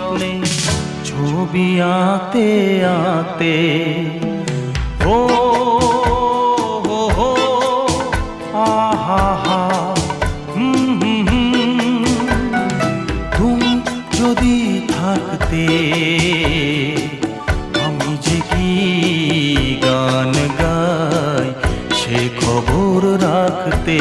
স্বপ্নে ছবি আঁতে আঁতে ও হো হো আহা হা তুমি যদি থাকতে আমি যে কি গান গাই সে খবর রাখতে।